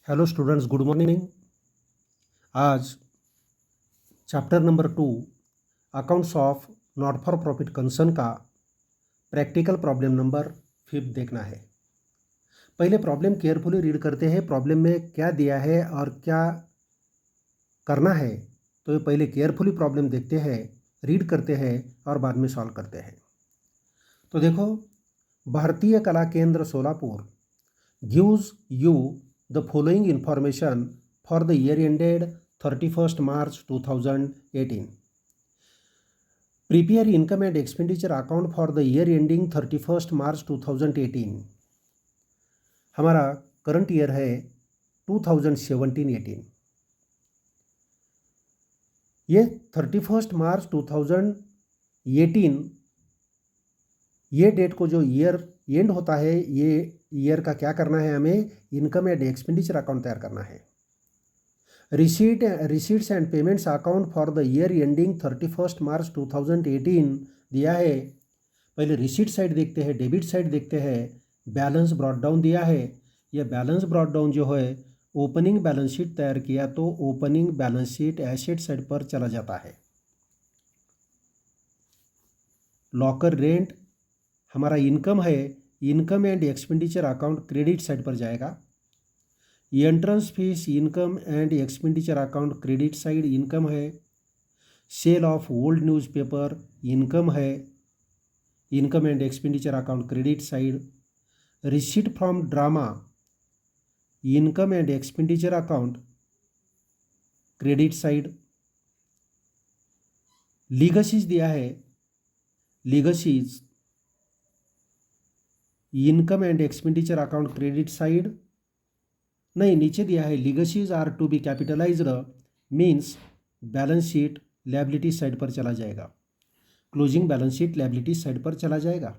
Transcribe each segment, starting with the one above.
Hello students, good morning. आज chapter number 2 accounts of not for profit concern का practical problem number 5 देखना है। पहले प्रॉब्लम केयरफुली रीड करते हैं, प्रॉब्लम में क्या दिया है और क्या करना है। तो ये पहले केयरफुली प्रॉब्लम देखते हैं, रीड करते हैं और बाद में सॉल्व करते हैं। तो देखो, भारतीय Kala Kendra Solapur gives you the following information for the year ended 31st March 2018. Prepare income and expenditure account for the year ending 31st March 2018. हमारा करंट ईयर है 2017-18। ये 31st मार्च 2018 ये डेट को जो ईयर एंड होता है, ये ईयर का क्या करना है, हमें इनकम एंड एक्सपेंडिचर अकाउंट तैयार करना है। Receipts and payments account for the year ending 31st मार्च 2018 दिया है। पहले रिसीट साइड देखते हैं, डेबिट साइड देखते हैं। बैलेंस ब्रॉट डाउन दिया है। यह बैलेंस ब्रॉट डाउन जो है, ओपनिंग बैलेंस शीट तैयार किया तो opening balance sheet asset side पर चला जाता है। लॉकर रेंट हमारा इनकम है, income and expenditure account credit side पर जाएगा। Entrance fees income and expenditure account credit side income है। Sale of old newspaper income है, income and expenditure account credit side. Receipt from drama income and expenditure account credit side. Legacies दिया है, legacies income and expenditure account credit side नहीं, नीचे दिया है legacies are to be capitalised, means balance sheet liability side पर चला जाएगा, closing balance sheet liability side पर चला जाएगा।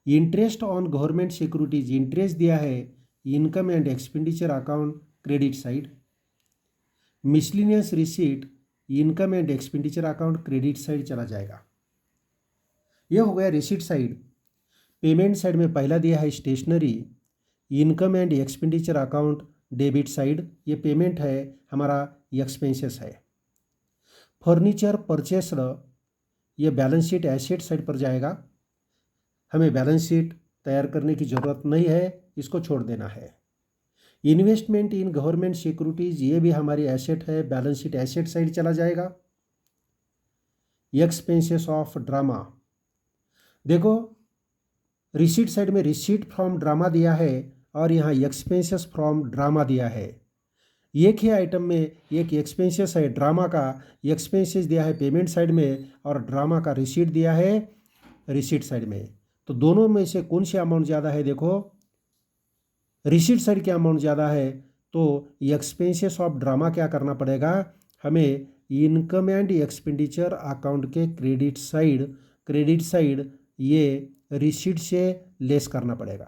Interest on government securities interest दिया है, income and expenditure account credit side. Miscellaneous receipt income and expenditure account credit side चला जाएगा। यह हो गया रिसीट साइड। पेमेंट साइड में पहला दिया है stationery, income and expenditure account debit side, ये पेमेंट है, हमारा एक्सपेंसेस है। फर्नीचर परचेस्ड ये बैलेंस शीट एसेट साइड पर जाएगा, हमें बैलेंस शीट तैयार करने की ज़रूरत नहीं है, इसको छोड़ देना है। इन्वेस्टमेंट इन गवर्नमेंट सिक्योरिटीज ये भी हमारी एसेट है, बैलेंस शीट एसेट साइड चला जाएगा। एक्सपेंसेस ऑफ ड्रामा, देखो रिसीट साइड में रिसीट फ्रॉम ड्रामा दिया है और यहाँ एक्सपेंसेस फ्रॉम ड्रामा दिया है। एक ही आइटम में एक एक्सपेंसेस है, ड्रामा का एक्सपेंसेस दिया है पेमेंट साइड में और ड्रामा का रिसीट दिया है रिसीट साइड में। तो दोनों में से कौन सी अमाउंट ज़्यादा है, देखो रिसीट साइड की अमाउंट ज़्यादा है, तो एक्सपेंसेस ऑफ ड्रामा क्या करना पड़ेगा, हमें इनकम एंड एक्सपेंडिचर अकाउंट के क्रेडिट साइड ये रिसीट से लेस करना पड़ेगा।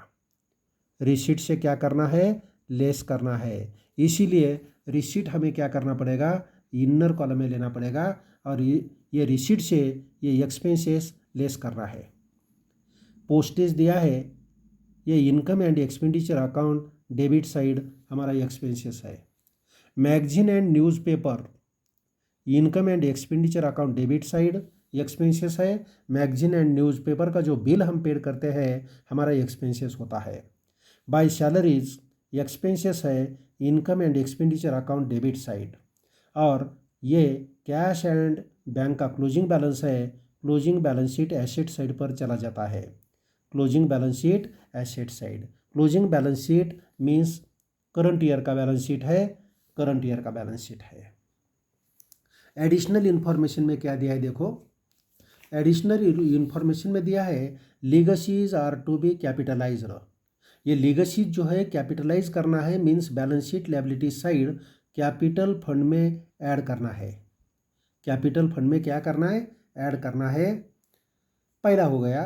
रिसीट से क्या करना है, लेस करना है। इसीलिए रिसीट हमें क्या करना पड़ेगा, इनर कॉलम में लेना पड़ेगा और ये रिसीट से ये एक्सपेंसेस लेस करना है। पोस्टेज दिया है, ये income and expenditure account debit side हमारा एक्सपेंसेस है। Magazine and newspaper income and expenditure account debit side expenses है। मैगजीन एंड न्यूज़पेपर का जो बिल हम पेड करते हैं, हमारा एक्सपेंसेस होता है। बाय सैलरीज एक्सपेंसेस है, income and expenditure account debit side. और ये कैश एंड बैंक का क्लोजिंग बैलेंस है, closing balance sheet asset side पर चला जाता है। Closing balance sheet asset side, closing balance sheet means current year का बैलेंस शीट है, करंट ईयर का बैलेंस शीट है। एडिशनल इन्फॉर्मेशन में क्या दिया है, देखो एडिशनल इन्फॉर्मेशन में दिया है legacies are to be capitalised. ये लीगसीज जो है कैपिटलाइज करना है, means balance sheet liability side capital fund में ऐड करना है। कैपिटल फंड में क्या करना है, ऐड करना है। पहला हो गया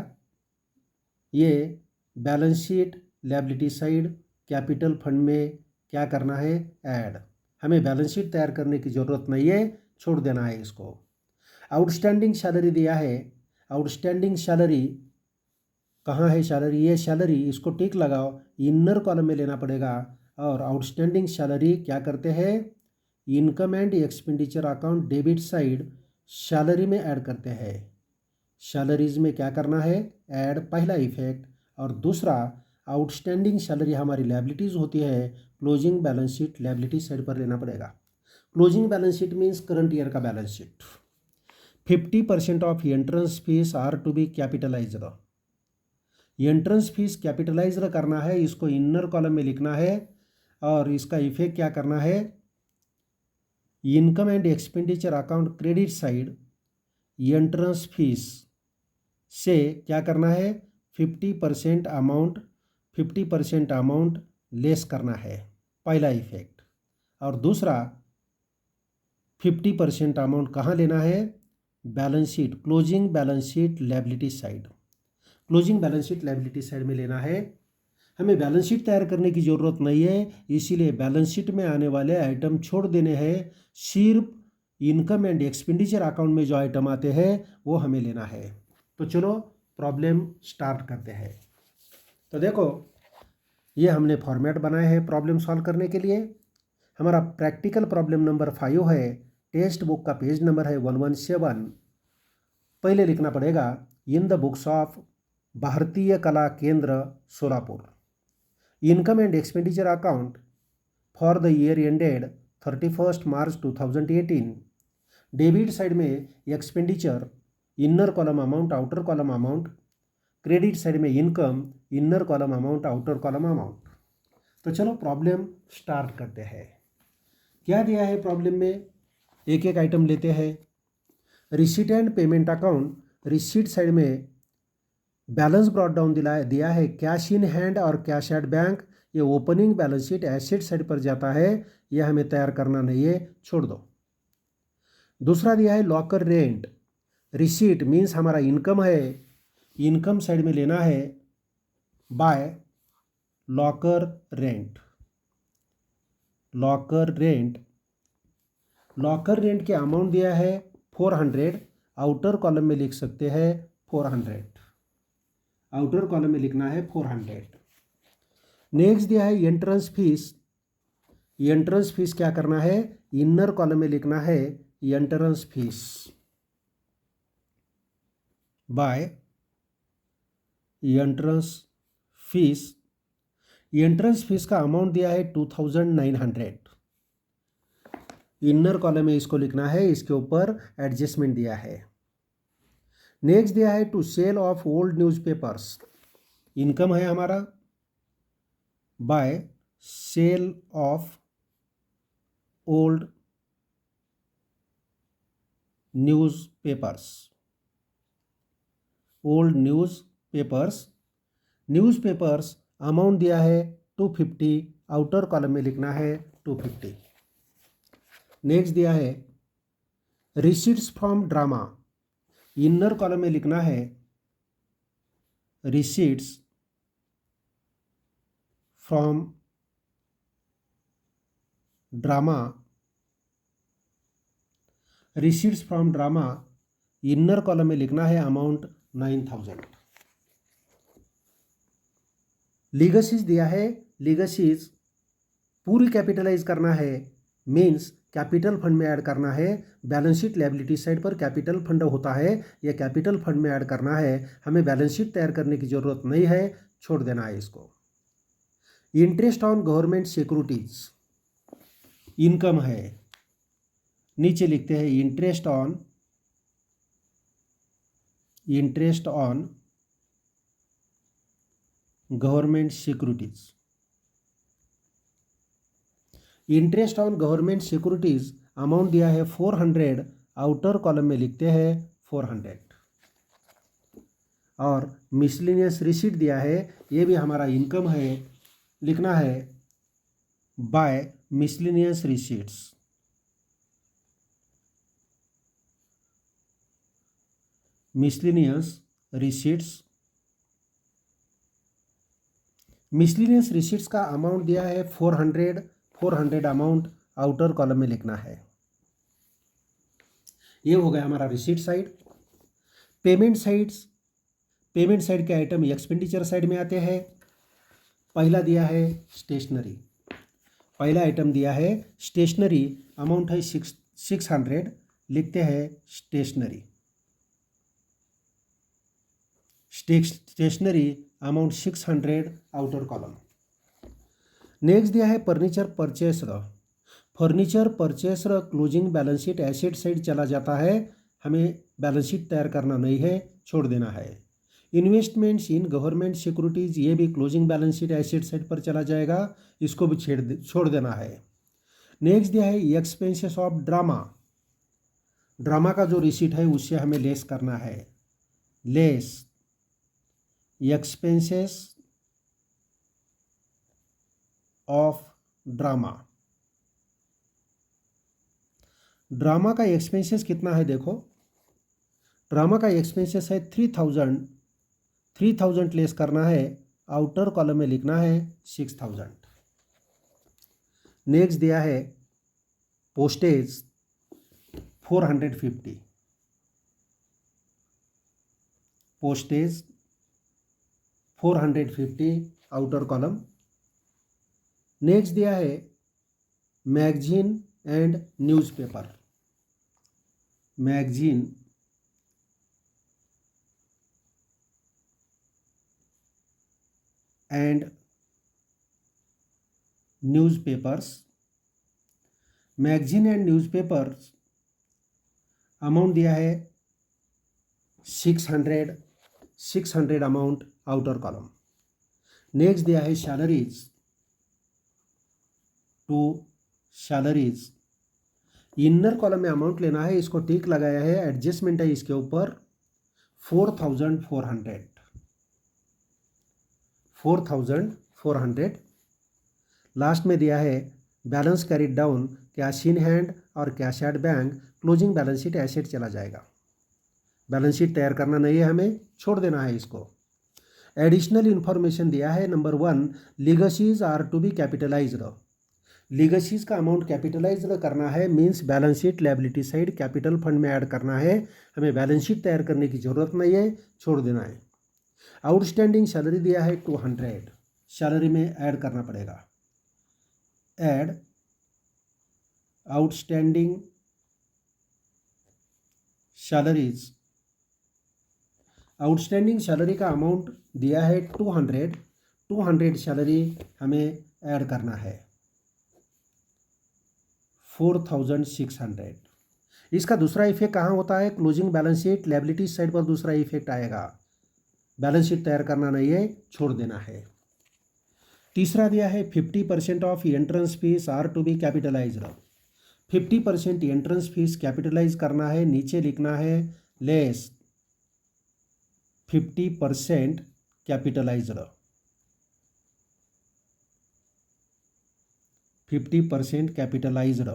ये balance sheet liability side capital fund में क्या करना है, ऐड। हमें बैलेंस शीट तैयार करने की ज़रूरत नहीं है, छोड़ देना है इसको। आउटस्टैंडिंग सैलरी दिया है, आउटस्टैंडिंग सैलरी कहाँ है, सैलरी ये सैलरी, इसको टिक लगाओ, इनर कॉलम में लेना पड़ेगा और आउटस्टैंडिंग सैलरी क्या करते हैं, income and expenditure account debit side salary में ऐड करते हैं। सैलरीज में क्या करना है, ऐड, पहला इफेक्ट। और दूसरा, आउटस्टैंडिंग सैलरी हमारी लायबिलिटीज़ होती है, closing balance sheet liability side पर लेना पड़ेगा। Closing balance sheet means current year का balance sheet. 50% of entrance fees are to be capitalised. Entrance fees capitalised करना है, इसको इनर कॉलम में लिखना है। और इसका इफेक्ट क्या करना है, income and expenditure account credit side entrance fees से क्या करना है, 50% अमाउंट लेस करना है, पहला इफेक्ट। और दूसरा, 50% अमाउंट कहाँ लेना है, balance sheet, closing balance sheet liability side. Closing balance sheet liability side में लेना है। हमें बैलेंस शीट तैयार करने की ज़रूरत नहीं है, इसीलिए बैलेंस शीट में आने वाले आइटम छोड़ देने हैं, सिर्फ इनकम एंड एक्सपेंडिचर अकाउंट में जो आइटम आते हैं वो हमें लेना है। तो चलो प्रॉब्लम स्टार्ट करते हैं। तो देखो, ये हमने फॉर्मेट बनाए हैं प्रॉब्लम सॉल्व करने के लिए। हमारा प्रैक्टिकल प्रॉब्लम नंबर 5 है, टेक्स्ट बुक का पेज नंबर है 117। पहले लिखना पड़ेगा, in the books of Bharatiya Kala Kendra Solapur, income and expenditure account for the year ended 31 March 2018। Debit side में expenditure, inner column amount, outer column amount. Credit side में income, inner column amount, outer column amount. तो चलो problem start करते हैं। क्या दिया है problem में, एक एक आइटम लेते हैं। Receipt and payment account, receipt side में बैलेंस ब्रॉट डाउन दिया है, कैश इन हैंड और कैश एट बैंक। ये opening balance sheet asset side पर जाता है, ये हमें तैयार करना नहीं है, छोड़ दो। दूसरा दिया है लॉकर रेंट, रिसीट मीन्स हमारा इनकम है, इनकम साइड में लेना है by locker rent. Locker rent, locker rent के अमाउंट दिया है 400, आउटर कॉलम में लिख सकते हैं 400, आउटर कॉलम में लिखना है 400। नेक्स्ट दिया है एंट्रेंस फीस, एंट्रेंस फीस क्या करना है, इनर कॉलम में लिखना है entrance fees by entrance fees. Entrance fees का अमाउंट दिया है 2900, इनर कॉलम में इसको लिखना है, इसके ऊपर एडजस्टमेंट दिया है। नेक्स्ट दिया है to sale of old newspapers, income है हमारा by sale of old newspapers, old newspapers. Newspapers amount दिया है 250, आउटर कॉलम में लिखना है 250। नेक्स्ट दिया है receipts from drama, inner column में लिखना है receipts from drama, receipts from drama, inner column में लिखना है अमाउंट 9000। लीगसीज दिया है, लीगसीज पूरी कैपिटलाइज करना है, मीन्स कैपिटल फंड में ऐड करना है। बैलेंस शीट लायबिलिटी साइड पर कैपिटल फंड होता है, यह कैपिटल फंड में ऐड करना है, हमें बैलेंस शीट तैयार करने की जरूरत नहीं है, छोड़ देना है इसको। Interest on government securities, income है, नीचे लिखते हैं interest on government securities. Interest on government securities amount दिया है 400, आउटर कॉलम में लिखते हैं 400। और मिसलिनियस रिसीट दिया है, ये भी हमारा इनकम है, लिखना है by miscellaneous receipts. Miscellaneous receipts, miscellaneous receipts का अमाउंट दिया है 400 अमाउंट आउटर कॉलम में लिखना है। ये हो गया हमारा रिसीट साइड। पेमेंट साइड के आइटम एक्सपेंडिचर साइड में आते हैं। पहला दिया है स्टेशनरी, पहला आइटम दिया है स्टेशनरी, अमाउंट है 600, लिखते हैं stationery. Stationery amount 600, outer column. Next दिया है furniture purchased. Furniture purchased closing balance sheet asset side चला जाता है, हमें बैलेंस शीट तैयार करना नहीं है, छोड़ देना है। इन्वेस्टमेंट्स इन गवर्नमेंट सिक्योरिटीज़, ये भी closing balance sheet asset side पर चला जाएगा, इसको भी छोड़ देना है। नेक्स्ट दिया है एक्सपेंसेस ऑफ ड्रामा। ड्रामा का जो रिसीट है उससे हमें लेस करना है, less expenses of drama. Drama का एक्सपेंसेस कितना है देखो, ड्रामा का एक्सपेंसेस है 3000 लेस करना है, आउटर कॉलम में लिखना है 6000। नेक्स्ट दिया है postage 450, postage 450, outer column. Next दिया है magazine and newspaper, magazine and newspapers. Magazine and newspapers amount दिया है 600 अमाउंट, आउटर कॉलम। नेक्स्ट दिया है salaries, to salaries, inner column में अमाउंट लेना है, इसको टिक लगाया है, एडजस्टमेंट है इसके ऊपर 4400। लास्ट में दिया है balance carried down, cash in hand और cash at bank, closing balance sheet asset चला जाएगा। बैलेंस शीट तैयार करना नहीं है, हमें छोड़ देना है इसको। एडिशनल इन्फॉर्मेशन दिया है number 1, legacies are to be capitalised. Legacies का अमाउंट कैपिटलाइज करना है, means balance sheet liability side capital fund में ऐड करना है, हमें बैलेंस शीट तैयार करने की जरूरत नहीं है, छोड़ देना है। आउटस्टैंडिंग सैलरी दिया है 200, सैलरी में ऐड करना पड़ेगा, add outstanding salaries. Outstanding salary का अमाउंट दिया है 200 सैलरी हमें ऐड करना है 4600। इसका दूसरा इफेक्ट कहाँ होता है, closing balance sheet liability side पर दूसरा इफेक्ट आएगा, बैलेंस शीट तैयार करना नहीं है, छोड़ देना है। तीसरा दिया है 50% of entrance fees are to be capitalised. 50% entrance fees capitalise करना है, नीचे लिखना है लेस 50% कैपिटलाइज्ड, 50% कैपिटलाइज्ड।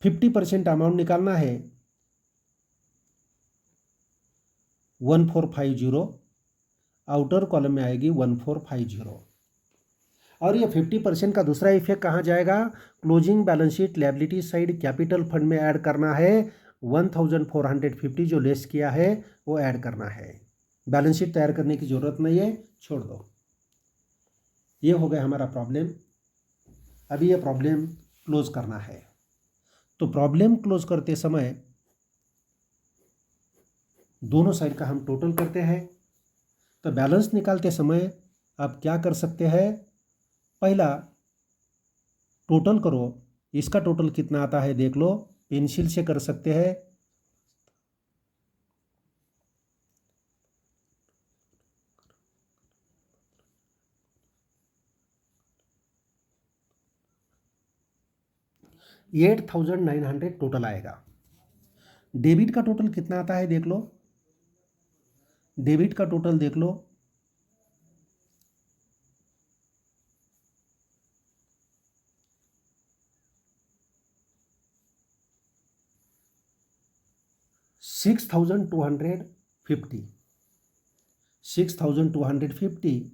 50% अमाउंट निकालना है 1450, आउटर कॉलम में आएगी 1450। और ये 50% का दूसरा इफेक्ट कहाँ जाएगा, closing balance sheet liability side capital fund में ऐड करना है, 1450 जो लेस किया है वो ऐड करना है। बैलेंस शीट तैयार करने की जरूरत नहीं है, छोड़ दो। ये हो गया हमारा प्रॉब्लम। अभी ये प्रॉब्लम क्लोज करना है, तो प्रॉब्लम क्लोज करते समय दोनों साइड का हम टोटल करते हैं। तो बैलेंस निकालते समय आप क्या कर सकते हैं, पहला टोटल करो, इसका टोटल कितना आता है देख लो, पेंसिल से कर सकते हैं। $8,900 टोटल आएगा। डेबिट का टोटल कितना आता है देख लो, डेबिट का टोटल देख लो, $6,250।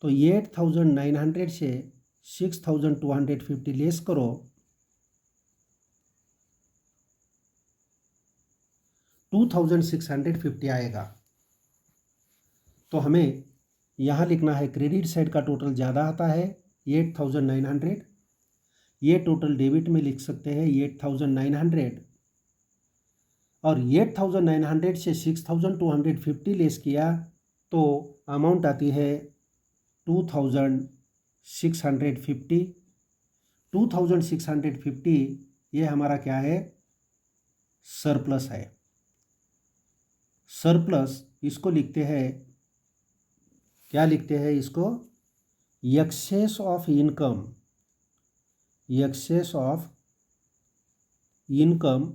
तो 8,900 से 6,250 लेस करो, 2,650 आएगा। तो हमें यहाँ लिखना है क्रेडिट साइड का टोटल ज़्यादा आता है, 8,900, ये टोटल डेबिट में लिख सकते हैं 8,900, और 8,900 से 6,250 लेस किया तो अमाउंट आती है 2,650। 2,650 ये हमारा क्या है, सरप्लस है। सरप्लस इसको लिखते हैं, क्या लिखते हैं इसको, excess of income, excess of income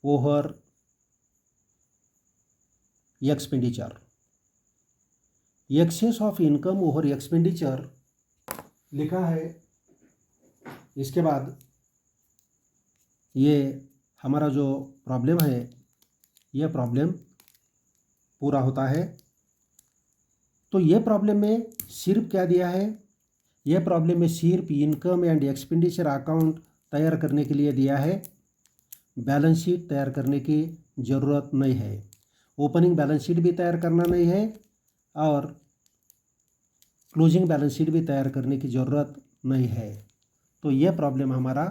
over expenditure. Excess of income over expenditure लिखा है। इसके बाद ये हमारा जो प्रॉब्लम है, ये प्रॉब्लम पूरा होता है। तो ये प्रॉब्लम में सिर्फ क्या दिया है, ये प्रॉब्लम में सिर्फ इनकम एंड एक्सपेंडिचर अकाउंट तैयार करने के लिए दिया है, बैलेंस शीट तैयार करने की ज़रूरत नहीं है। ओपनिंग बैलेंस शीट भी तैयार करना नहीं है और क्लोजिंग बैलेंस शीट भी तैयार करने की ज़रूरत नहीं है। तो यह प्रॉब्लम हमारा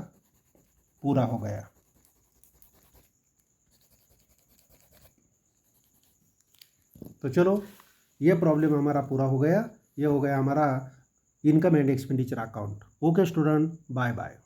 पूरा हो गया। तो चलो, ये प्रॉब्लम हमारा पूरा हो गया। ये हो गया हमारा income and expenditure account. Okay student, bye bye.